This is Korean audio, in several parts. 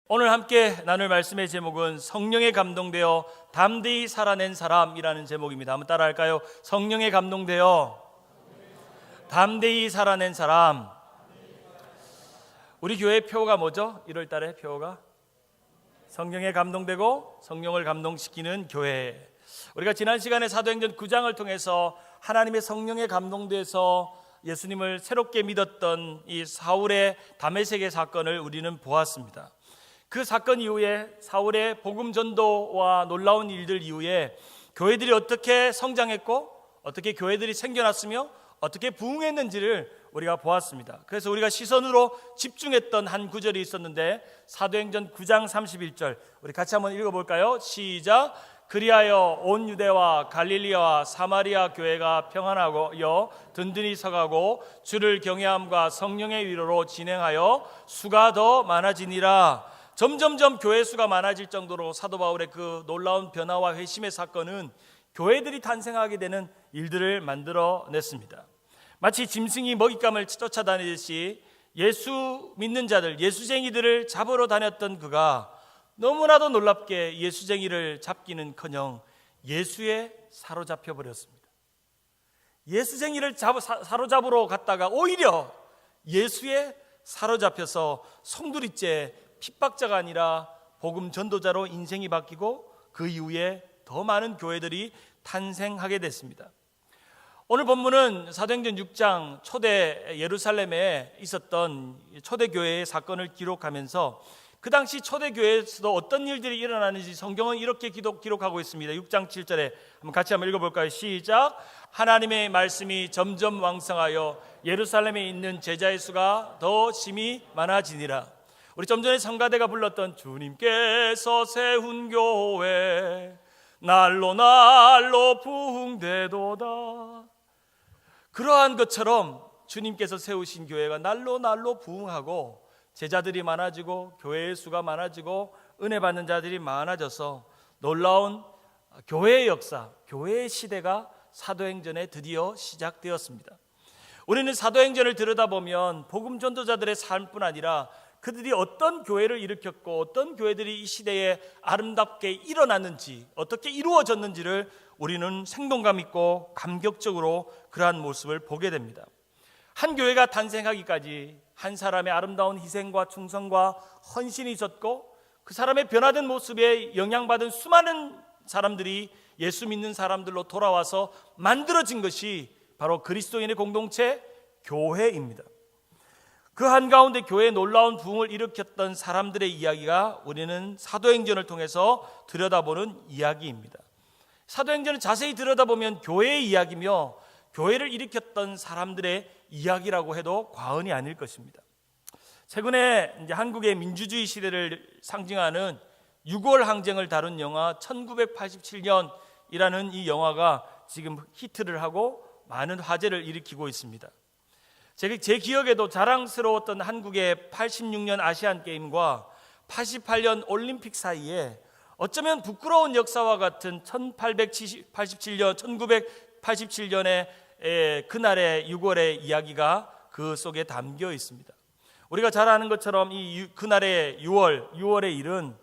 오늘 함께 나눌 말씀의 제목은 성령에 감동되어 담대히 살아낸 사람이라는 제목입니다. 한번 따라할까요? 성령에 감동되어 담대히 살아낸 사람. 우리 교회 표어가 뭐죠? 1월 달에 표어가 성령에 감동되고 성령을 감동시키는 교회. 우리가 지난 시간에 사도행전 9장을 통해서 하나님의 성령에 감동돼서 예수님을 새롭게 믿었던 이 사울의 다메섹의 사건을 우리는 보았습니다. 그 사건 이후에 사울의 복음 전도와 놀라운 일들 이후에 교회들이 어떻게 성장했고 어떻게 교회들이 생겨났으며 어떻게 부흥했는지를 우리가 보았습니다. 그래서 우리가 시선으로 집중했던 한 구절이 있었는데 사도행전 9장 31절 우리 같이 한번 읽어볼까요? 시작. 그리하여 온 유대와 갈릴리와 사마리아 교회가 평안하여 든든히 서가고 주를 경외함과 성령의 위로로 진행하여 수가 더 많아지니라. 점점점 교회 수가 많아질 정도로 사도 바울의 그 놀라운 변화와 회심의 사건은 교회들이 탄생하게 되는 일들을 만들어냈습니다. 마치 짐승이 먹잇감을 쫓아다니듯이 예수 믿는 자들, 예수쟁이들을 잡으러 다녔던 그가 너무나도 놀랍게 예수쟁이를 잡기는커녕 예수에 사로잡혀 버렸습니다. 예수쟁이를 사로잡으러 갔다가 오히려 예수에 사로잡혀서 송두리째 핍박자가 아니라 복음 전도자로 인생이 바뀌고 그 이후에 더 많은 교회들이 탄생하게 됐습니다. 오늘 본문은 사도행전 6장 초대 예루살렘에 있었던 초대교회의 사건을 기록하면서 그 당시 초대교회에서도 어떤 일들이 일어나는지 성경은 이렇게 기록하고 있습니다. 6장 7절에 같이 한번 읽어볼까요? 시작. 하나님의 말씀이 점점 왕성하여 예루살렘에 있는 제자의 수가 더 심히 많아지니라. 우리 좀 전에 성가대가 불렀던 주님께서 세운 교회 날로 날로 부흥되도다. 그러한 것처럼 주님께서 세우신 교회가 날로 날로 부흥하고 제자들이 많아지고 교회의 수가 많아지고 은혜 받는 자들이 많아져서 놀라운 교회의 역사, 교회의 시대가 사도행전에 드디어 시작되었습니다. 우리는 사도행전을 들여다보면 복음 전도자들의 삶뿐 아니라 그들이 어떤 교회를 일으켰고 어떤 교회들이 이 시대에 아름답게 일어났는지 어떻게 이루어졌는지를 우리는 생동감 있고 감격적으로 그러한 모습을 보게 됩니다. 한 교회가 탄생하기까지 한 사람의 아름다운 희생과 충성과 헌신이 있었고 그 사람의 변화된 모습에 영향받은 수많은 사람들이 예수 믿는 사람들로 돌아와서 만들어진 것이 바로 그리스도인의 공동체 교회입니다. 그 한가운데 교회의 놀라운 부흥을 일으켰던 사람들의 이야기가 우리는 사도행전을 통해서 들여다보는 이야기입니다. 사도행전을 자세히 들여다보면 교회의 이야기며 교회를 일으켰던 사람들의 이야기라고 해도 과언이 아닐 것입니다. 최근에 이제 한국의 민주주의 시대를 상징하는 6월 항쟁을 다룬 영화 1987년이라는 이 영화가 지금 히트를 하고 많은 화제를 일으키고 있습니다. 제 기억에도 자랑스러웠던 한국의 86년 아시안게임과 88년 올림픽 사이에 어쩌면 부끄러운 역사와 같은 1987년의 그날의 6월의 이야기가 그 속에 담겨 있습니다. 우리가 잘 아는 것처럼 그날의 6월의 일은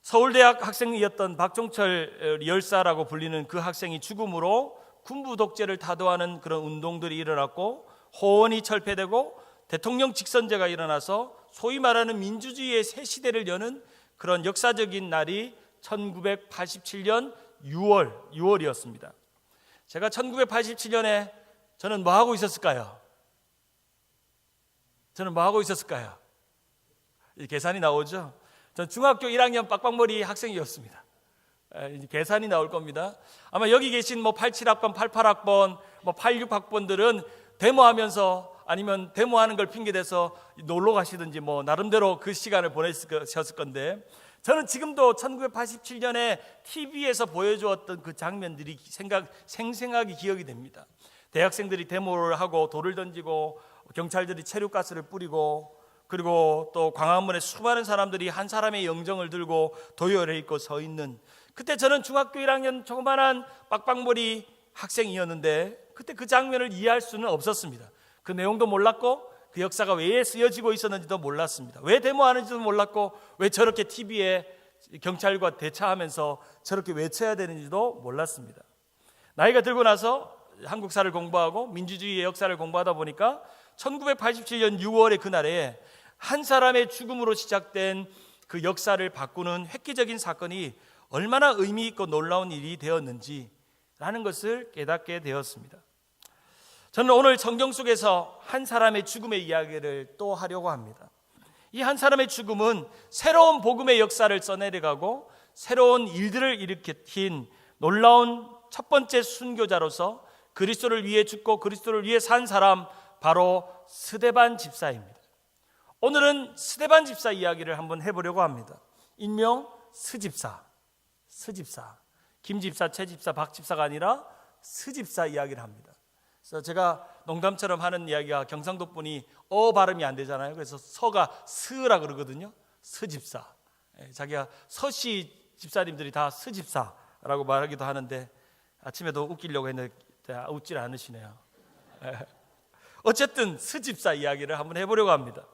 서울대학 학생이었던 박종철 열사라고 불리는 그 학생이 죽음으로 군부 독재를 타도하는 그런 운동들이 일어났고 호원이 철폐되고 대통령 직선제가 일어나서 소위 말하는 민주주의의 새 시대를 여는 그런 역사적인 날이 1987년 6월이었습니다. 제가 1987년에 저는 뭐 하고 있었을까요? 계산이 나오죠? 전 중학교 1학년 빡빡머리 학생이었습니다. 계산이 나올 겁니다. 아마 여기 계신 87학번, 88학번, 86학번들은 데모하면서 아니면 데모하는 걸 핑계대서 놀러 가시든지 나름대로 그 시간을 보내셨을 건데 저는 지금도 1987년에 TV에서 보여주었던 그 장면들이 생생하게 기억이 됩니다. 대학생들이 데모를 하고 돌을 던지고 경찰들이 체류가스를 뿌리고 그리고 또 광화문에 수많은 사람들이 한 사람의 영정을 들고 도열해 있고 서 있는 그때 저는 중학교 1학년 조그만한 빡빡머리 학생이었는데 그때 그 장면을 이해할 수는 없었습니다. 그 내용도 몰랐고 그 역사가 왜 쓰여지고 있었는지도 몰랐습니다. 왜 데모하는지도 몰랐고 왜 저렇게 TV에 경찰과 대차하면서 저렇게 외쳐야 되는지도 몰랐습니다. 나이가 들고 나서 한국사를 공부하고 민주주의의 역사를 공부하다 보니까 1987년 6월의 그날에 한 사람의 죽음으로 시작된 그 역사를 바꾸는 획기적인 사건이 얼마나 의미 있고 놀라운 일이 되었는지라는 것을 깨닫게 되었습니다. 저는 오늘 성경 속에서 한 사람의 죽음의 이야기를 또 하려고 합니다. 이 한 사람의 죽음은 새로운 복음의 역사를 써내려가고 새로운 일들을 일으킨 놀라운 첫 번째 순교자로서 그리스도를 위해 죽고 그리스도를 위해 산 사람, 바로 스데반 집사입니다. 오늘은 스데반 집사 이야기를 한번 해보려고 합니다. 일명 스집사, 김집사, 최집사, 박집사가 아니라 스집사 이야기를 합니다. 그래서 제가 농담처럼 하는 이야기가 경상도 분이 발음이 안 되잖아요. 그래서 서가 스라 그러거든요. 스집사. 자기가 서씨 집사님들이 다 스집사라고 말하기도 하는데 아침에도 웃기려고 했는데 웃질 않으시네요. 어쨌든 스집사 이야기를 한번 해보려고 합니다.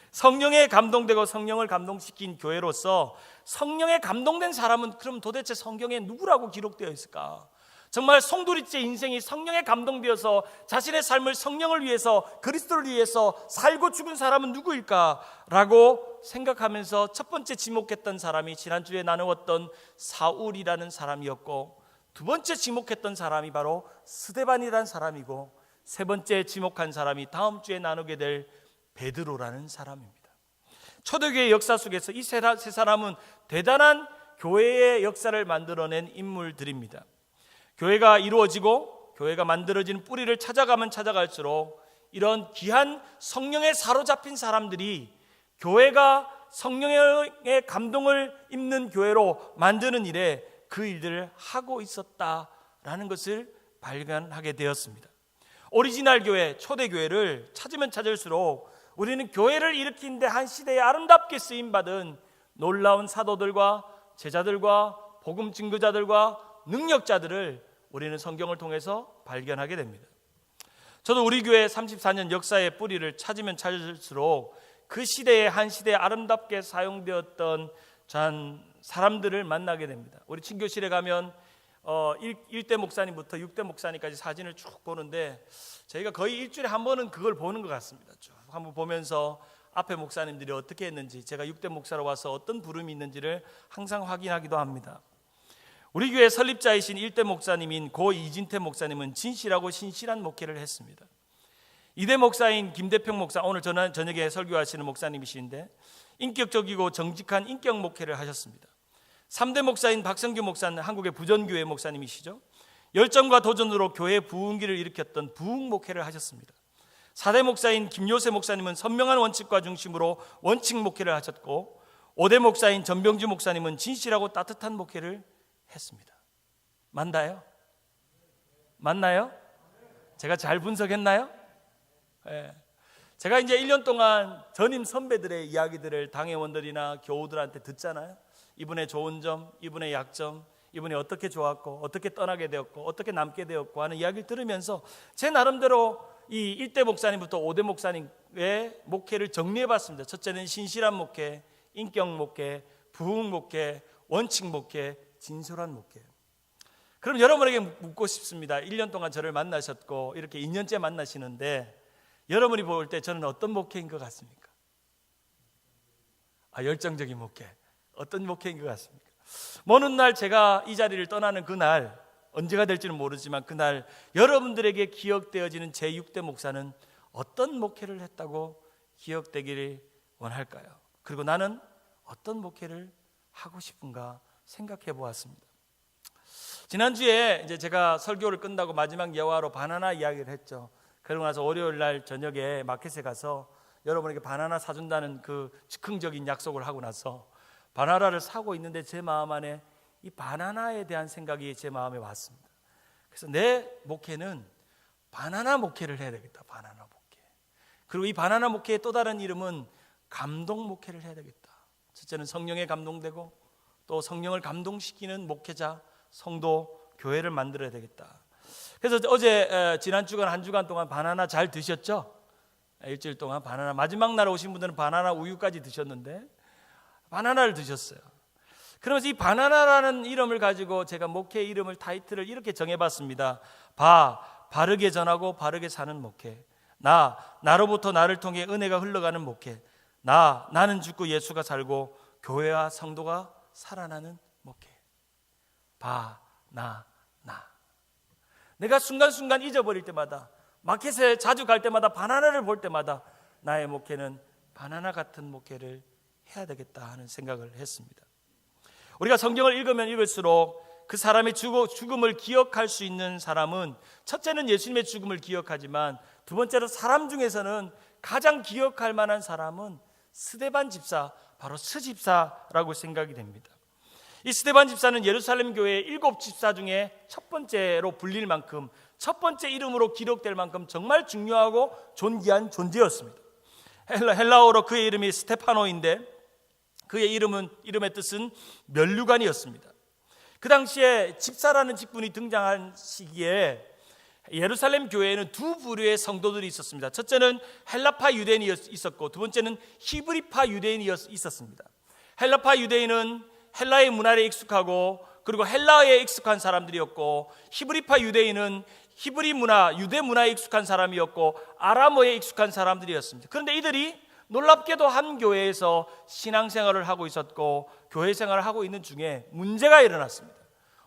성령에 감동되고 성령을 감동시킨 교회로서 성령에 감동된 사람은 그럼 도대체 성경에 누구라고 기록되어 있을까? 정말 송두리째 인생이 성령에 감동되어서 자신의 삶을 성령을 위해서 그리스도를 위해서 살고 죽은 사람은 누구일까라고 생각하면서 첫 번째 지목했던 사람이 지난주에 나누었던 사울이라는 사람이었고, 두 번째 지목했던 사람이 바로 스데반이라는 사람이고, 세 번째 지목한 사람이 다음 주에 나누게 될 베드로라는 사람입니다. 초대교회 역사 속에서 이 세 사람은 대단한 교회의 역사를 만들어낸 인물들입니다. 교회가 이루어지고 교회가 만들어진 뿌리를 찾아가면 찾아갈수록 이런 귀한 성령에 사로잡힌 사람들이 교회가 성령의 감동을 입는 교회로 만드는 일에 그 일들을 하고 있었다라는 것을 발견하게 되었습니다. 오리지널 교회, 초대교회를 찾으면 찾을수록 우리는 교회를 일으키는데 한 시대에 아름답게 쓰임받은 놀라운 사도들과 제자들과 복음 증거자들과 능력자들을 우리는 성경을 통해서 발견하게 됩니다. 저도 우리 교회 34년 역사의 뿌리를 찾으면 찾을수록 그 시대에 한 시대에 아름답게 사용되었던 사람들을 만나게 됩니다. 우리 친교실에 가면 1대 목사님부터 6대 목사님까지 사진을 쭉 보는데 저희가 거의 일주일에 한 번은 그걸 보는 것 같습니다. 쭉 한번 보면서 앞에 목사님들이 어떻게 했는지, 제가 6대 목사로 와서 어떤 부름이 있는지를 항상 확인하기도 합니다. 우리 교회 설립자이신 1대 목사님인 고 이진태 목사님은 진실하고 신실한 목회를 했습니다. 2대 목사인 김대평 목사, 오늘 저녁에 설교하시는 목사님이신데 인격적이고 정직한 인격 목회를 하셨습니다. 3대 목사인 박성규 목사는 한국의 부전교회 목사님이시죠. 열정과 도전으로 교회 부흥기를 일으켰던 부흥 목회를 하셨습니다. 4대 목사인 김요세 목사님은 선명한 원칙과 중심으로 원칙 목회를 하셨고, 5대 목사인 전병주 목사님은 진실하고 따뜻한 목회를 했습니다. 맞나요? 제가 잘 분석했나요? 네. 제가 이제 1년 동안 전임 선배들의 이야기들을 당회원들이나 교우들한테 듣잖아요. 이분의 좋은 점, 이분의 약점, 이분이 어떻게 좋았고 어떻게 떠나게 되었고 어떻게 남게 되었고 하는 이야기를 들으면서 제 나름대로 이 1대 목사님부터 5대 목사님의 목회를 정리해봤습니다. 첫째는 신실한 목회, 인격 목회, 부흥 목회, 원칙 목회, 진솔한 목회. 그럼 여러분에게 묻고 싶습니다. 1년 동안 저를 만나셨고 이렇게 2년째 만나시는데 여러분이 볼 때 저는 어떤 목회인 것 같습니까? 열정적인 목회. 어떤 목회인 것 같습니까? 먼 날 제가 이 자리를 떠나는 그날, 언제가 될지는 모르지만 그날 여러분들에게 기억되어지는 제6대 목사는 어떤 목회를 했다고 기억되기를 원할까요? 그리고 나는 어떤 목회를 하고 싶은가 생각해 보았습니다. 지난주에 이제 제가 설교를 끝나고 마지막 예화로 바나나 이야기를 했죠. 그러고 나서 월요일 날 저녁에 마켓에 가서 여러분에게 바나나 사준다는 그 즉흥적인 약속을 하고 나서 바나나를 사고 있는데 제 마음 안에 이 바나나에 대한 생각이 제 마음에 왔습니다. 그래서 내 목회는 바나나 목회를 해야 되겠다. 바나나 목회. 그리고 이 바나나 목회의 또 다른 이름은 감동 목회를 해야 되겠다. 첫째는 성령에 감동되고 또 성령을 감동시키는 목회자, 성도, 교회를 만들어야 되겠다. 그래서 어제 지난 주간 한 주간 동안 바나나 잘 드셨죠? 일주일 동안 바나나, 마지막 날 오신 분들은 바나나 우유까지 드셨는데 바나나를 드셨어요. 그러면서 이 바나나라는 이름을 가지고 제가 목회 이름을, 타이틀을 이렇게 정해봤습니다. 바르게 전하고 바르게 사는 목회. 나로부터 나를 통해 은혜가 흘러가는 목회. 나는 죽고 예수가 살고 교회와 성도가 살아나는 목회. 나. 내가 순간순간 잊어버릴 때마다, 마켓에 자주 갈 때마다, 바나나를 볼 때마다 나의 목회는 바나나 같은 목회를 해야 되겠다 하는 생각을 했습니다. 우리가 성경을 읽으면 읽을수록 그 사람의 죽음을 기억할 수 있는 사람은, 첫째는 예수님의 죽음을 기억하지만 두 번째로 사람 중에서는 가장 기억할 만한 사람은 스데반 집사, 바로 스집사라고 생각이 됩니다. 이 스데반 집사는 예루살렘 교회의 7 집사 중에 첫 번째로 불릴 만큼, 첫 번째 이름으로 기록될 만큼 정말 중요하고 존귀한 존재였습니다. 헬라어로 그의 이름이 스테파노인데 그의 이름의 뜻은 면류관이었습니다. 그 당시에 집사라는 직분이 등장한 시기에 예루살렘 교회에는 두 부류의 성도들이 있었습니다. 첫째는 헬라파 유대인이 있었고 두 번째는 히브리파 유대인이 있었습니다. 헬라파 유대인은 헬라의 문화에 익숙하고 그리고 헬라어에 익숙한 사람들이었고, 히브리파 유대인은 히브리 문화, 유대 문화에 익숙한 사람이었고 아람어에 익숙한 사람들이었습니다. 그런데 이들이 놀랍게도 한 교회에서 신앙생활을 하고 있었고 교회 생활을 하고 있는 중에 문제가 일어났습니다.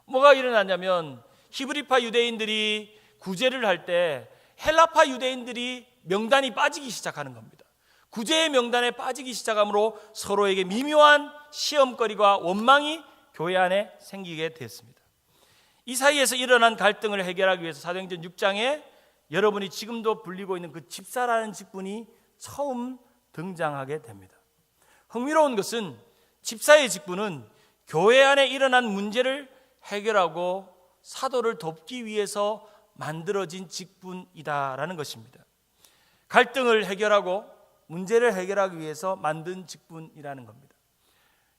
뭐가 일어났냐면 히브리파 유대인들이 구제를 할 때 헬라파 유대인들이 명단이 빠지기 시작하는 겁니다. 구제의 명단에 빠지기 시작하므로 서로에게 미묘한 시험거리와 원망이 교회 안에 생기게 됐습니다. 이 사이에서 일어난 갈등을 해결하기 위해서 사도행전 6장에 여러분이 지금도 불리고 있는 그 집사라는 직분이 처음 등장하게 됩니다. 흥미로운 것은 집사의 직분은 교회 안에 일어난 문제를 해결하고 사도를 돕기 위해서 만들어진 직분이다라는 것입니다. 갈등을 해결하고 문제를 해결하기 위해서 만든 직분이라는 겁니다.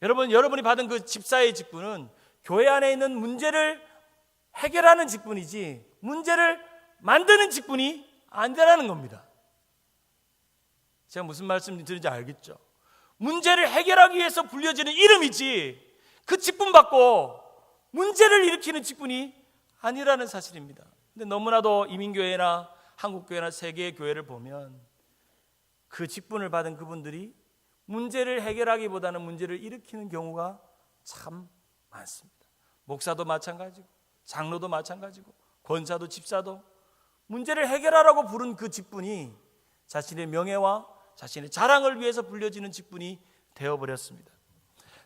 여러분이 받은 그 집사의 직분은 교회 안에 있는 문제를 해결하는 직분이지 문제를 만드는 직분이 아니라는 겁니다. 제가 무슨 말씀 드리는지 알겠죠? 문제를 해결하기 위해서 불려지는 이름이지 그 직분 받고 문제를 일으키는 직분이 아니라는 사실입니다. 근데 너무나도 이민교회나 한국교회나 세계의 교회를 보면 그 직분을 받은 그분들이 문제를 해결하기보다는 문제를 일으키는 경우가 참 많습니다. 목사도 마찬가지고 장로도 마찬가지고 권사도 집사도 문제를 해결하라고 부른 그 직분이 자신의 명예와 자신의 자랑을 위해서 불려지는 직분이 되어버렸습니다.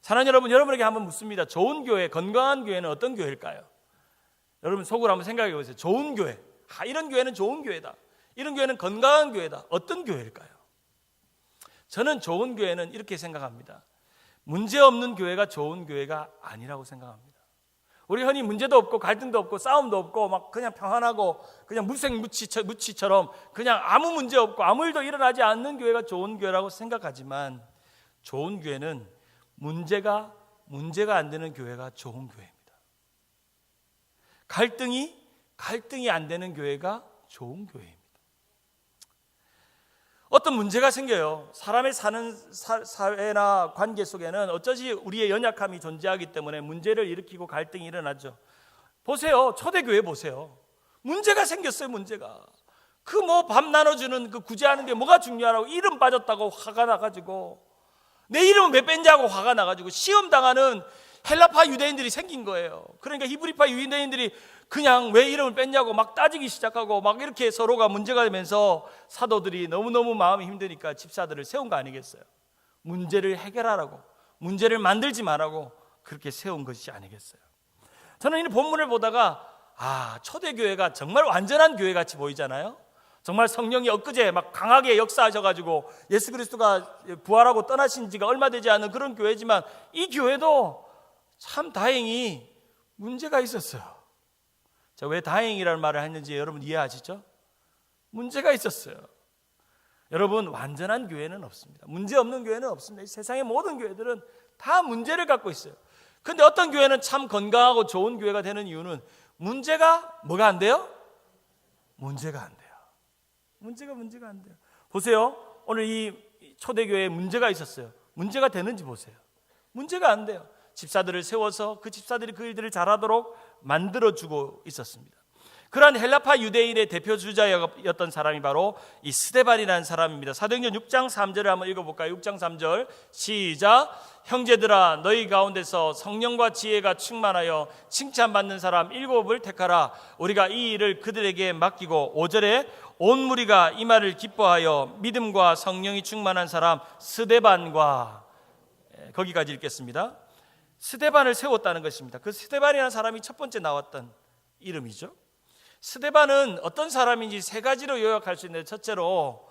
사랑하는 여러분, 여러분에게 한번 묻습니다. 좋은 교회, 건강한 교회는 어떤 교회일까요? 여러분 속으로 한번 생각해 보세요. 좋은 교회, 이런 교회는 좋은 교회다, 이런 교회는 건강한 교회다. 어떤 교회일까요? 저는 좋은 교회는 이렇게 생각합니다. 문제없는 교회가 좋은 교회가 아니라고 생각합니다. 우리 흔히 문제도 없고 갈등도 없고 싸움도 없고 막 그냥 평안하고 그냥 무치처럼 그냥 아무 문제 없고 아무 일도 일어나지 않는 교회가 좋은 교회라고 생각하지만, 좋은 교회는 문제가 안 되는 교회가 좋은 교회입니다. 갈등이 안 되는 교회가 좋은 교회입니다. 어떤 문제가 생겨요. 사람의 사는 사회나 관계 속에는 어쩌지 우리의 연약함이 존재하기 때문에 문제를 일으키고 갈등이 일어나죠. 보세요. 초대교회 보세요. 문제가 생겼어요. 문제가. 그 뭐 밥 나눠주는 그 구제하는 게 뭐가 중요하라고 이름 빠졌다고 화가 나가지고, 내 이름은 왜 뺀냐고 화가 나가지고 시험 당하는 헬라파 유대인들이 생긴 거예요. 그러니까 히브리파 유대인들이 그냥 왜 이름을 뺐냐고 막 따지기 시작하고 막 이렇게 서로가 문제가 되면서 사도들이 너무너무 마음이 힘드니까 집사들을 세운 거 아니겠어요? 문제를 해결하라고, 문제를 만들지 말라고 그렇게 세운 것이 아니겠어요? 저는 이 본문을 보다가 초대교회가 정말 완전한 교회 같이 보이잖아요. 정말 성령이 엊그제 막 강하게 역사하셔가지고 예수 그리스도가 부활하고 떠나신 지가 얼마 되지 않은 그런 교회지만 이 교회도 참 다행히 문제가 있었어요. 자, 왜 다행이라는 말을 했는지 여러분 이해하시죠? 문제가 있었어요. 여러분, 완전한 교회는 없습니다. 문제 없는 교회는 없습니다. 이 세상의 모든 교회들은 다 문제를 갖고 있어요. 그런데 어떤 교회는 참 건강하고 좋은 교회가 되는 이유는 뭐가 안 돼요? 문제가 안 돼요. 문제가 안 돼요. 보세요. 오늘 이 초대교회에 문제가 있었어요. 문제가 되는지 보세요. 문제가 안 돼요. 집사들을 세워서 그 집사들이 그 일들을 잘하도록 만들어주고 있었습니다. 그러한 헬라파 유대인의 대표 주자였던 사람이 바로 이 스데반이라는 사람입니다. 사도행전 6장 3절을 한번 읽어볼까요? 6장 3절 시작. 형제들아 너희 가운데서 성령과 지혜가 충만하여 칭찬받는 사람 7을 택하라. 우리가 이 일을 그들에게 맡기고 5절에 온 무리가 이 말을 기뻐하여 믿음과 성령이 충만한 사람 스데반과, 거기까지 읽겠습니다. 스데반을 세웠다는 것입니다. 그 스데반이라는 사람이 첫 번째 나왔던 이름이죠. 스데반은 어떤 사람인지 세 가지로 요약할 수 있는데, 첫째로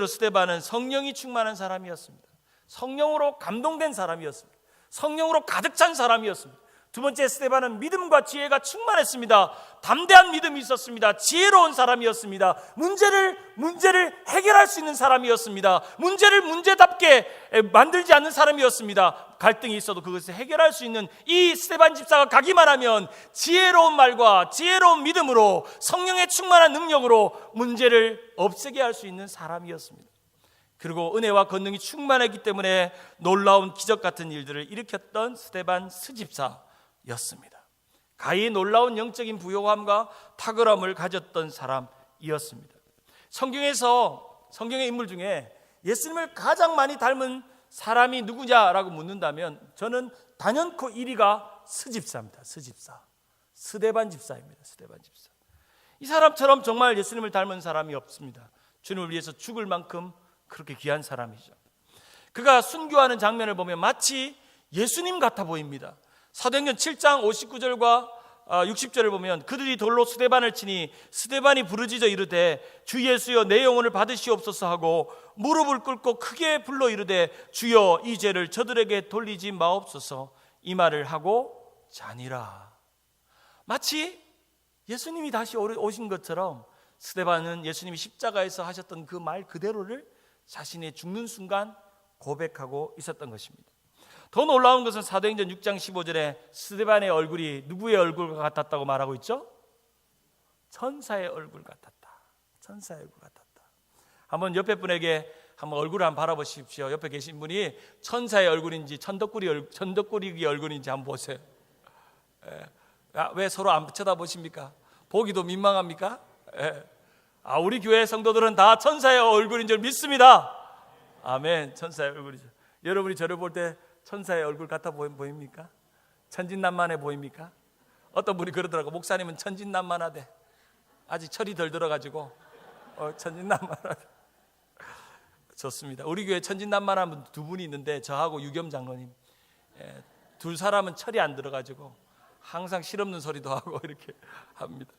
스데반은 성령이 충만한 사람이었습니다. 성령으로 감동된 사람이었습니다. 성령으로 가득 찬 사람이었습니다. 두 번째, 스데반은 믿음과 지혜가 충만했습니다. 담대한 믿음이 있었습니다. 지혜로운 사람이었습니다. 문제를 해결할 수 있는 사람이었습니다. 문제를 문제답게 만들지 않는 사람이었습니다. 갈등이 있어도 그것을 해결할 수 있는 이 스데반 집사가 가기만 하면 지혜로운 말과 지혜로운 믿음으로 성령의 충만한 능력으로 문제를 없애게 할 수 있는 사람이었습니다. 그리고 은혜와 권능이 충만했기 때문에 놀라운 기적 같은 일들을 일으켰던 스데반 스집사였습니다. 가히 놀라운 영적인 부요함과 탁월함을 가졌던 사람이었습니다. 성경의 인물 중에 예수님을 가장 많이 닮은 사람이 누구냐라고 묻는다면 저는 단연코 1위가 스집사입니다. 스데반 집사입니다. 스데반 집사. 이 사람처럼 정말 예수님을 닮은 사람이 없습니다. 주님을 위해서 죽을 만큼 그렇게 귀한 사람이죠. 그가 순교하는 장면을 보면 마치 예수님 같아 보입니다. 사도행전 7장 59절과 60절을 보면 그들이 돌로 스데반을 치니 스데반이 부르짖어 이르되 주 예수여 내 영혼을 받으시옵소서 하고 무릎을 꿇고 크게 불러 이르되 주여 이 죄를 저들에게 돌리지 마옵소서 이 말을 하고 자니라. 마치 예수님이 다시 오신 것처럼 스데반은 예수님이 십자가에서 하셨던 그 말 그대로를 자신의 죽는 순간 고백하고 있었던 것입니다. 더 놀라운 것은 사도행전 6장 15절에 스데반의 얼굴이 누구의 얼굴과 같았다고 말하고 있죠? 천사의 얼굴 같았다. 천사의 얼굴 같았다. 한번 옆에 분에게 한번 얼굴을 한번 바라보십시오. 옆에 계신 분이 천사의 얼굴인지 천덕꾸리기 얼굴인지 한번 보세요. 왜 서로 안 쳐다보십니까? 보기도 민망합니까? 우리 교회 성도들은 다 천사의 얼굴인 줄 믿습니다. 아멘. 천사의 얼굴이죠. 여러분이 저를 볼 때 천사의 얼굴 같아 보입니까? 천진난만해 보입니까? 어떤 분이 그러더라고. 목사님은 천진난만하대. 아직 철이 덜 들어가지고 천진난만하대. 좋습니다. 우리 교회 천진난만한 분 두 분이 있는데 저하고 유겸 장로님, 두 사람은 철이 안 들어가지고 항상 실없는 소리도 하고 이렇게 합니다.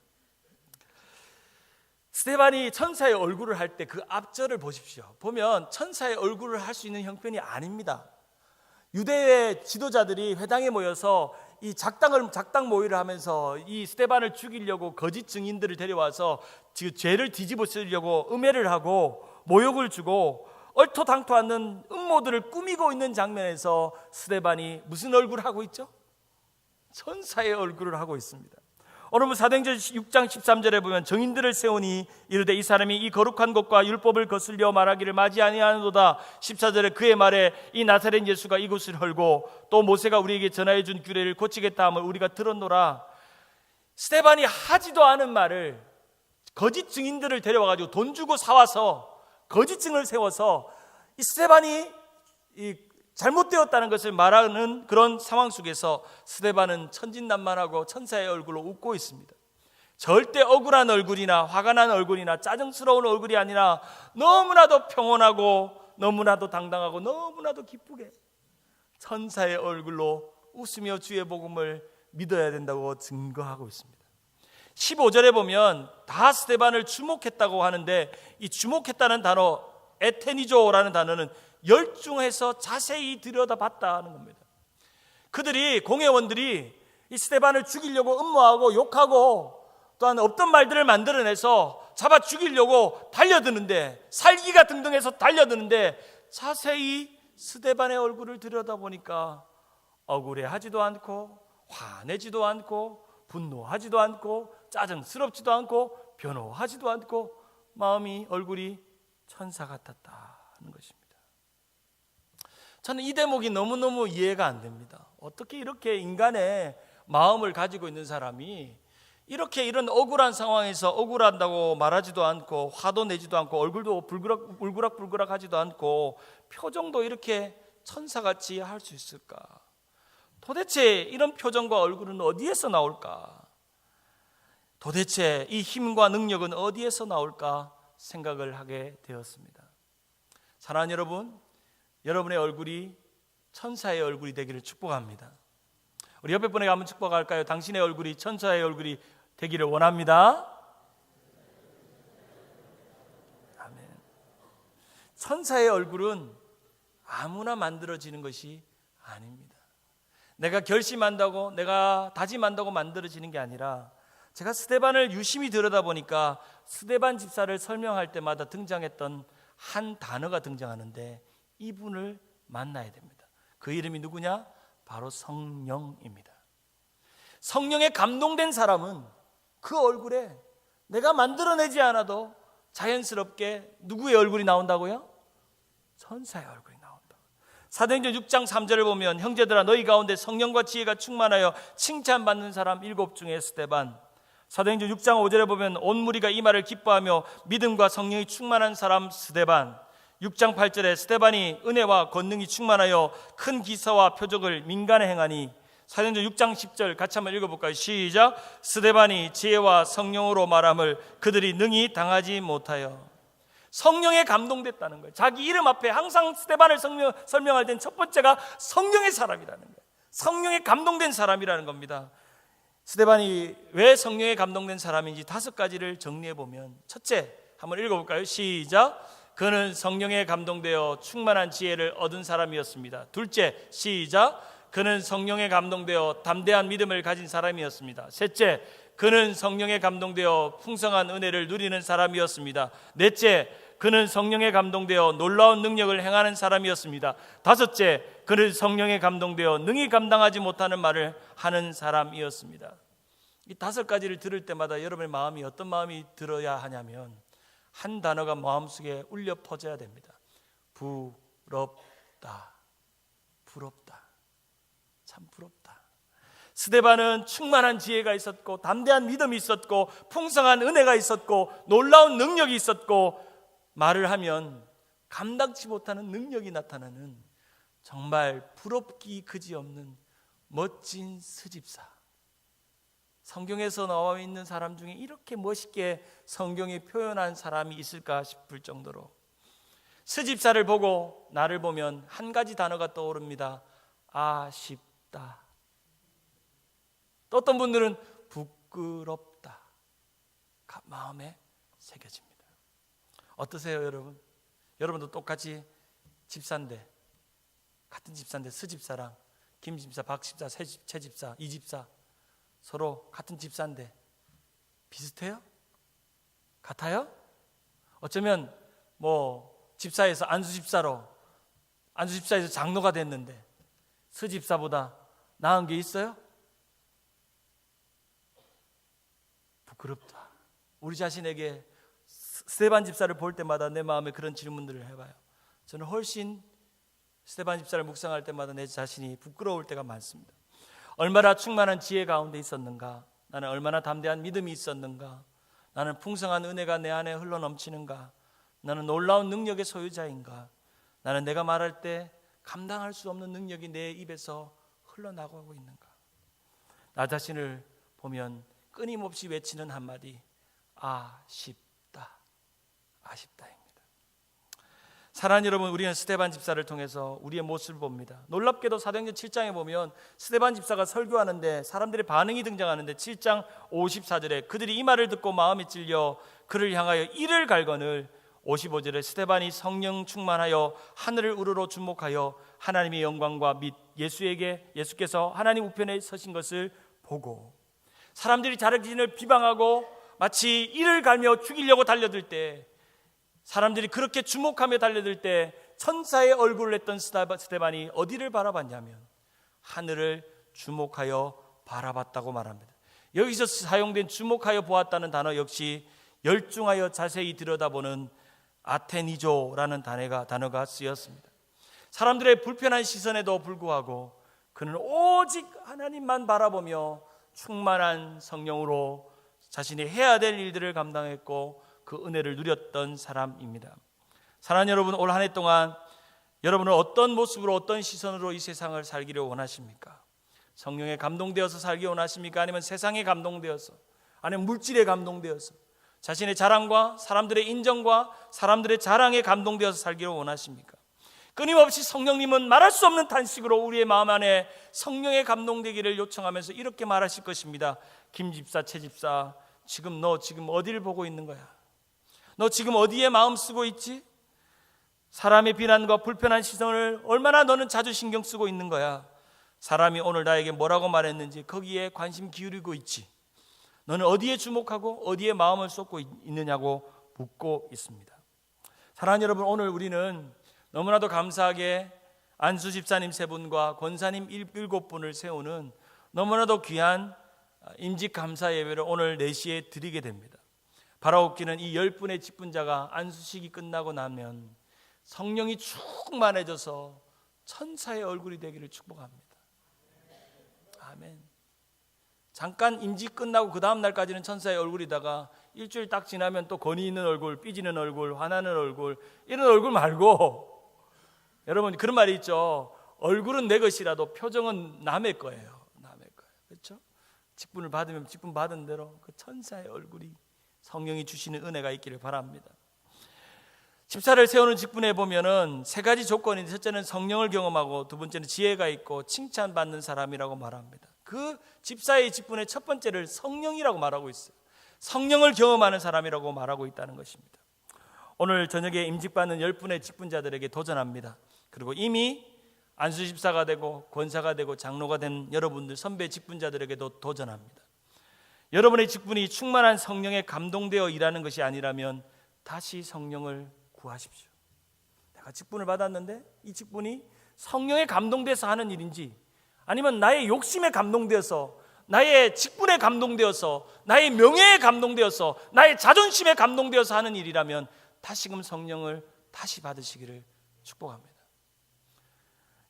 스데반이 천사의 얼굴을 할 때 그 앞절을 보십시오. 보면 천사의 얼굴을 할 수 있는 형편이 아닙니다. 유대의 지도자들이 회당에 모여서 이 작당 모의를 하면서 이 스데반을 죽이려고 거짓 증인들을 데려와서 죄를 뒤집어 쓰려고 음해를 하고 모욕을 주고 얼토당토 않는 음모들을 꾸미고 있는 장면에서 스데반이 무슨 얼굴을 하고 있죠? 천사의 얼굴을 하고 있습니다. 오늘 사도행전 6장 13절에 보면 정인들을 세우니 이르되 이 사람이 이 거룩한 것과 율법을 거슬려 말하기를 마지 아니하노다. 14절에 그의 말에 이 나사렛 예수가 이곳을 헐고 또 모세가 우리에게 전하여 준 규례를 고치겠다 함을 우리가 들었노라. 스데반이 하지도 않은 말을 거짓 증인들을 데려와가지고 돈 주고 사와서 거짓 증을 세워서 이 스데반이 잘못되었다는 것을 말하는 그런 상황 속에서 스데반은 천진난만하고 천사의 얼굴로 웃고 있습니다. 절대 억울한 얼굴이나 화가 난 얼굴이나 짜증스러운 얼굴이 아니라 너무나도 평온하고 너무나도 당당하고 너무나도 기쁘게 천사의 얼굴로 웃으며 주의 복음을 믿어야 된다고 증거하고 있습니다. 15절에 보면 다 스데반을 주목했다고 하는데 이 주목했다는 단어 에테니조라는 단어는 열중해서 자세히 들여다봤다는 겁니다. 그들이 공회원들이 이 스데반을 죽이려고 음모하고 욕하고 또한 없던 말들을 만들어내서 잡아 죽이려고 달려드는데 살기가 등등해서 달려드는데 자세히 스데반의 얼굴을 들여다보니까 억울해하지도 않고 화내지도 않고 분노하지도 않고 짜증스럽지도 않고 변호하지도 않고 얼굴이 천사 같았다는 것입니다. 저는 이 대목이 너무너무 이해가 안 됩니다. 어떻게 이렇게 인간의 마음을 가지고 있는 사람이 이렇게 이런 억울한 상황에서 억울한다고 말하지도 않고 화도 내지도 않고 얼굴도 울그락불그락 하지도 않고 표정도 이렇게 천사같이 할 수 있을까? 도대체 이런 표정과 얼굴은 어디에서 나올까? 도대체 이 힘과 능력은 어디에서 나올까 생각을 하게 되었습니다. 사랑하는 여러분, 여러분의 얼굴이 천사의 얼굴이 되기를 축복합니다. 우리 옆에 분에게 한번 축복할까요? 당신의 얼굴이 천사의 얼굴이 되기를 원합니다. 아멘. 천사의 얼굴은 아무나 만들어지는 것이 아닙니다. 내가 결심한다고, 내가 다짐한다고 만들어지는 게 아니라, 제가 스데반을 유심히 들여다보니까 스데반 집사를 설명할 때마다 등장했던 한 단어가 등장하는데 이분을 만나야 됩니다. 그 이름이 누구냐? 바로 성령입니다. 성령에 감동된 사람은 그 얼굴에 내가 만들어내지 않아도 자연스럽게 누구의 얼굴이 나온다고요? 천사의 얼굴이 나온다. 사도행전 6장 3절을 보면 형제들아 너희 가운데 성령과 지혜가 충만하여 칭찬받는 사람 7 중에 스데반. 사도행전 6장 5절에 보면 온 무리가 이 말을 기뻐하며 믿음과 성령이 충만한 사람 스데반. 6장 8절에 스데반이 은혜와 권능이 충만하여 큰 기사와 표적을 민간에 행하니. 사도행전 6장 10절 같이 한번 읽어볼까요? 시작. 스데반이 지혜와 성령으로 말함을 그들이 능히 당하지 못하여. 성령에 감동됐다는 거예요. 자기 이름 앞에 항상 스데반을 설명할 땐 첫 번째가 성령의 사람이라는 거예요. 성령에 감동된 사람이라는 겁니다. 스데반이 왜 성령에 감동된 사람인지 5가지를 정리해 보면, 첫째 한번 읽어볼까요? 시작. 그는 성령에 감동되어 충만한 지혜를 얻은 사람이었습니다. 둘째, 시작. 그는 성령에 감동되어 담대한 믿음을 가진 사람이었습니다. 셋째, 그는 성령에 감동되어 풍성한 은혜를 누리는 사람이었습니다. 넷째, 그는 성령에 감동되어 놀라운 능력을 행하는 사람이었습니다. 다섯째, 그는 성령에 감동되어 능히 감당하지 못하는 말을 하는 사람이었습니다. 이 5가지를 들을 때마다 여러분의 마음이 어떤 마음이 들어야 하냐면 한 단어가 마음속에 울려 퍼져야 됩니다. 부럽다. 부럽다. 참 부럽다. 스데반은 충만한 지혜가 있었고 담대한 믿음이 있었고 풍성한 은혜가 있었고 놀라운 능력이 있었고 말을 하면 감당치 못하는 능력이 나타나는 정말 부럽기 그지없는 멋진 스집사. 성경에서 나와 있는 사람 중에 이렇게 멋있게 성경이 표현한 사람이 있을까 싶을 정도로 스집사를 보고 나를 보면 한 가지 단어가 떠오릅니다. 아쉽다. 또 어떤 분들은 부끄럽다. 마음에 새겨집니다. 어떠세요, 여러분? 여러분도 똑같이 집사인데, 같은 집사인데 스집사랑 김집사, 박집사, 최집사, 이집사 서로 같은 집사인데 비슷해요? 같아요? 어쩌면 집사에서 안수집사에서 장로가 됐는데 스집사보다 나은 게 있어요? 부끄럽다. 우리 자신에게 스데반 집사를 볼 때마다 내 마음에 그런 질문들을 해봐요. 저는 훨씬 스데반 집사를 묵상할 때마다 내 자신이 부끄러울 때가 많습니다. 얼마나 충만한 지혜 가운데 있었는가? 나는 얼마나 담대한 믿음이 있었는가? 나는 풍성한 은혜가 내 안에 흘러넘치는가? 나는 놀라운 능력의 소유자인가? 나는 내가 말할 때 감당할 수 없는 능력이 내 입에서 흘러나가고 있는가? 나 자신을 보면 끊임없이 외치는 한마디, 아쉽다. 아쉽다입니다. 사랑하는 여러분, 우리는 스데반 집사를 통해서 우리의 모습을 봅니다. 놀랍게도 사도행전 7장에 보면 스데반 집사가 설교하는데 사람들의 반응이 등장하는데 7장 54절에 그들이 이 말을 듣고 마음이 찔려 그를 향하여 이를 갈거늘 55절에 스데반이 성령 충만하여 하늘을 우러러 주목하여 하나님의 영광과 및 예수께서 하나님 우편에 서신 것을 보고, 사람들이 자신을 비방하고 마치 이를 갈며 죽이려고 달려들 때, 사람들이 그렇게 주목하며 달려들 때 천사의 얼굴을 했던 스데반이 어디를 바라봤냐면 하늘을 주목하여 바라봤다고 말합니다. 여기서 사용된 주목하여 보았다는 단어 역시 열중하여 자세히 들여다보는 아테니조라는 단어가 쓰였습니다. 사람들의 불편한 시선에도 불구하고 그는 오직 하나님만 바라보며 충만한 성령으로 자신이 해야 될 일들을 감당했고 그 은혜를 누렸던 사람입니다. 사랑하는 여러분, 올 한 해 동안 여러분은 어떤 모습으로 어떤 시선으로 이 세상을 살기를 원하십니까? 성령에 감동되어서 살기 원하십니까? 아니면 세상에 감동되어서, 아니면 물질에 감동되어서 자신의 자랑과 사람들의 인정과 사람들의 자랑에 감동되어서 살기를 원하십니까? 끊임없이 성령님은 말할 수 없는 탄식으로 우리의 마음 안에 성령에 감동되기를 요청하면서 이렇게 말하실 것입니다. 김 집사, 최 집사, 너 지금 어디를 보고 있는 거야? 너 지금 어디에 마음 쓰고 있지? 사람의 비난과 불편한 시선을 얼마나 너는 자주 신경 쓰고 있는 거야? 사람이 오늘 나에게 뭐라고 말했는지 거기에 관심 기울이고 있지? 너는 어디에 주목하고 어디에 마음을 쏟고 있느냐고 묻고 있습니다. 사랑하는 여러분, 오늘 우리는 너무나도 감사하게 안수 집사님 3분과 권사님 7분을 세우는 너무나도 귀한 임직 감사 예배를 오늘 4시에 드리게 됩니다. 바라옵기는 이 10분의 직분자가 안수식이 끝나고 나면 성령이 충만해져서 천사의 얼굴이 되기를 축복합니다. 아멘. 잠깐 임직 끝나고 그 다음 날까지는 천사의 얼굴이다가 일주일 딱 지나면 또 권위 있는 얼굴, 삐지는 얼굴, 화나는 얼굴, 이런 얼굴 말고, 여러분 그런 말이 있죠. 얼굴은 내 것이라도 표정은 남의 거예요. 남의 거예요. 그렇죠? 직분을 받으면 직분 받은 대로 그 천사의 얼굴이, 성령이 주시는 은혜가 있기를 바랍니다. 집사를 세우는 직분에 보면은 3가지 조건인데, 첫째는 성령을 경험하고, 두 번째는 지혜가 있고 칭찬받는 사람이라고 말합니다. 그 집사의 직분의 첫 번째를 성령이라고 말하고 있어요. 성령을 경험하는 사람이라고 말하고 있다는 것입니다. 오늘 저녁에 임직받는 10분의 직분자들에게 도전합니다. 그리고 이미 안수 집사가 되고 권사가 되고 장로가 된 여러분들, 선배 직분자들에게도 도전합니다. 여러분의 직분이 충만한 성령에 감동되어 일하는 것이 아니라면 다시 성령을 구하십시오. 내가 직분을 받았는데 이 직분이 성령에 감동돼서 하는 일인지, 아니면 나의 욕심에 감동되어서, 나의 직분에 감동되어서, 나의 명예에 감동되어서, 나의 자존심에 감동되어서 하는 일이라면 다시금 성령을 다시 받으시기를 축복합니다.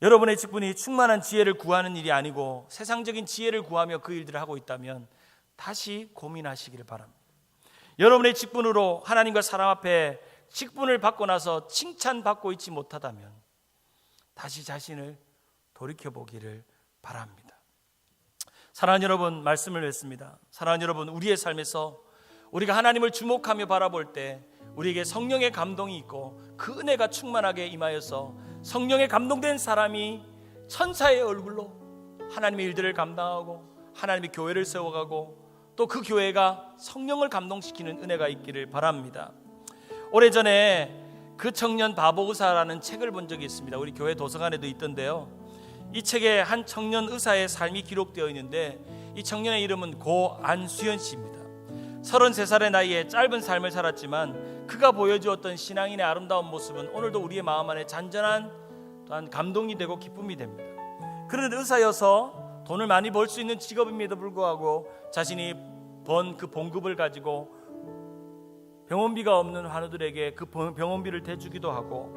여러분의 직분이 충만한 지혜를 구하는 일이 아니고 세상적인 지혜를 구하며 그 일들을 하고 있다면 다시 고민하시기를 바랍니다. 여러분의 직분으로 하나님과 사람 앞에 직분을 받고 나서 칭찬받고 있지 못하다면 다시 자신을 돌이켜보기를 바랍니다. 사랑하는 여러분, 말씀을 냈습니다. 사랑하는 여러분, 우리의 삶에서 우리가 하나님을 주목하며 바라볼 때 우리에게 성령의 감동이 있고 그 은혜가 충만하게 임하여서 성령에 감동된 사람이 천사의 얼굴로 하나님의 일들을 감당하고 하나님의 교회를 세워가고 또 그 교회가 성령을 감동시키는 은혜가 있기를 바랍니다. 오래전에 그 청년 바보 의사라는 책을 본 적이 있습니다. 우리 교회 도서관에도 있던데요. 이 책에 한 청년 의사의 삶이 기록되어 있는데 이 청년의 이름은 고 안수연 씨입니다. 33살의 나이에 짧은 삶을 살았지만 그가 보여주었던 신앙인의 아름다운 모습은 오늘도 우리의 마음 안에 잔잔한 또한 감동이 되고 기쁨이 됩니다. 그런 의사여서 돈을 많이 벌 수 있는 직업임에도 불구하고 자신이 번 그 봉급을 가지고 병원비가 없는 환우들에게 그 병원비를 대주기도 하고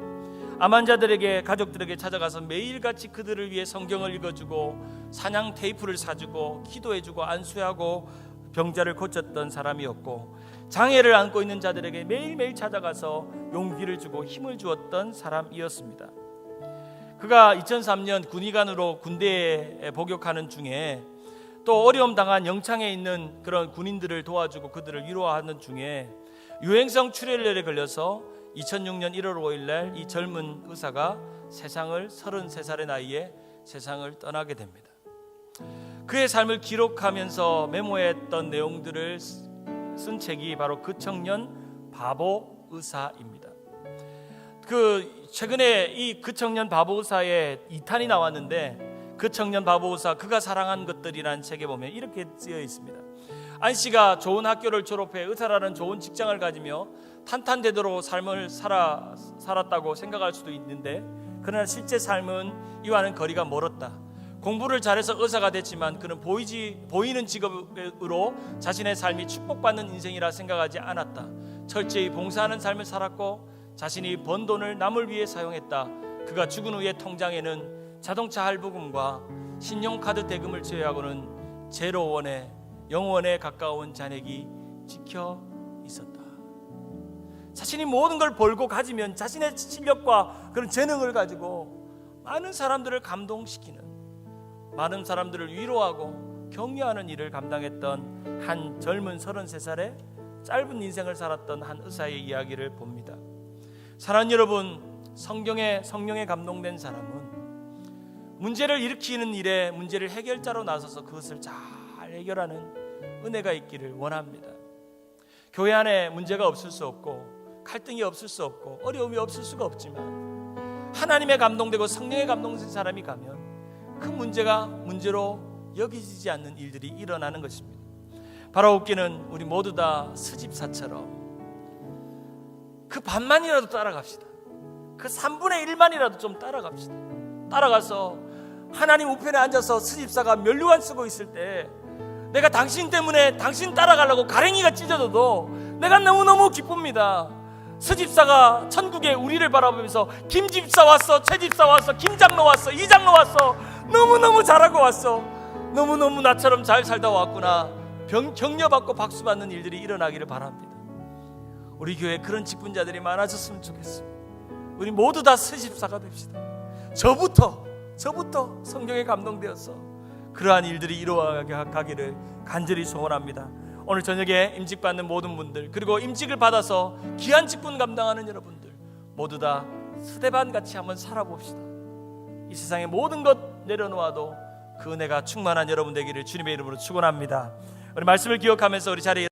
암 환자들에게, 가족들에게 찾아가서 매일같이 그들을 위해 성경을 읽어주고 사냥 테이프를 사주고 기도해주고 안수하고 병자를 고쳤던 사람이었고, 장애를 안고 있는 자들에게 매일매일 찾아가서 용기를 주고 힘을 주었던 사람이었습니다. 그가 2003년 군의관으로 군대에 복역하는 중에 또 어려움 당한 영창에 있는 그런 군인들을 도와주고 그들을 위로하는 중에 유행성 출혈열에 걸려서 2006년 1월 5일 날 이 젊은 의사가 33살의 나이에 세상을 떠나게 됩니다. 그의 삶을 기록하면서 메모했던 내용들을 쓴 책이 바로 그 청년 바보 의사입니다. 최근에 이 그 청년 바보 의사의 2탄이 나왔는데 그 청년 바보 의사, 그가 사랑한 것들이라는 책에 보면 이렇게 쓰여 있습니다. 안 씨가 좋은 학교를 졸업해 의사라는 좋은 직장을 가지며 탄탄대도록 삶을 살았다고 생각할 수도 있는데, 그러나 실제 삶은 이와는 거리가 멀었다. 공부를 잘해서 의사가 됐지만 그는 보이는 직업으로 자신의 삶이 축복받는 인생이라 생각하지 않았다. 철저히 봉사하는 삶을 살았고 자신이 번 돈을 남을 위해 사용했다. 그가 죽은 후에 통장에는 자동차 할부금과 신용카드 대금을 제외하고는 제로원에 영원에 가까운 잔액이 찍혀 있었다. 자신이 모든 걸 벌고 가지면 자신의 실력과 그런 재능을 가지고 많은 사람들을 감동시키는, 많은 사람들을 위로하고 격려하는 일을 감당했던 한 젊은 33살의 짧은 인생을 살았던 한 의사의 이야기를 봅니다. 사랑하는 여러분, 성령에 감동된 사람은 문제를 일으키는 일에 문제를 해결자로 나서서 그것을 잘 해결하는 은혜가 있기를 원합니다. 교회 안에 문제가 없을 수 없고 갈등이 없을 수 없고 어려움이 없을 수가 없지만 하나님의 감동되고 성령의 감동된 사람이 가면 그 문제가 문제로 여기지지 않는 일들이 일어나는 것입니다. 바로 웃기는 우리 모두 다 스집사처럼 그 반만이라도 따라갑시다. 그 3분의 1만이라도 좀 따라갑시다. 따라가서 하나님 우편에 앉아서 스집사가 면류관 쓰고 있을 때 내가 당신 때문에 당신 따라가려고 가랭이가 찢어져도 내가 너무너무 기쁩니다. 스집사가 천국에 우리를 바라보면서 김집사 왔어, 최집사 왔어, 김장로 왔어, 이장로 왔어, 너무너무 잘하고 왔어, 너무너무 나처럼 잘 살다 왔구나, 격려받고 박수받는 일들이 일어나기를 바랍니다. 우리 교회에 그런 직분자들이 많아졌으면 좋겠습니다. 우리 모두 다 스집사가 됩시다. 저부터 성령에 감동되어서 그러한 일들이 이루어가기를 간절히 소원합니다. 오늘 저녁에 임직받는 모든 분들, 그리고 임직을 받아서 귀한 직분 감당하는 여러분들 모두 다 스데반같이 한번 살아봅시다. 이 세상의 모든 것 내려놓아도 그 은혜가 충만한 여러분 되기를 주님의 이름으로 축원합니다. 우리 말씀을 기억하면서 우리 자리에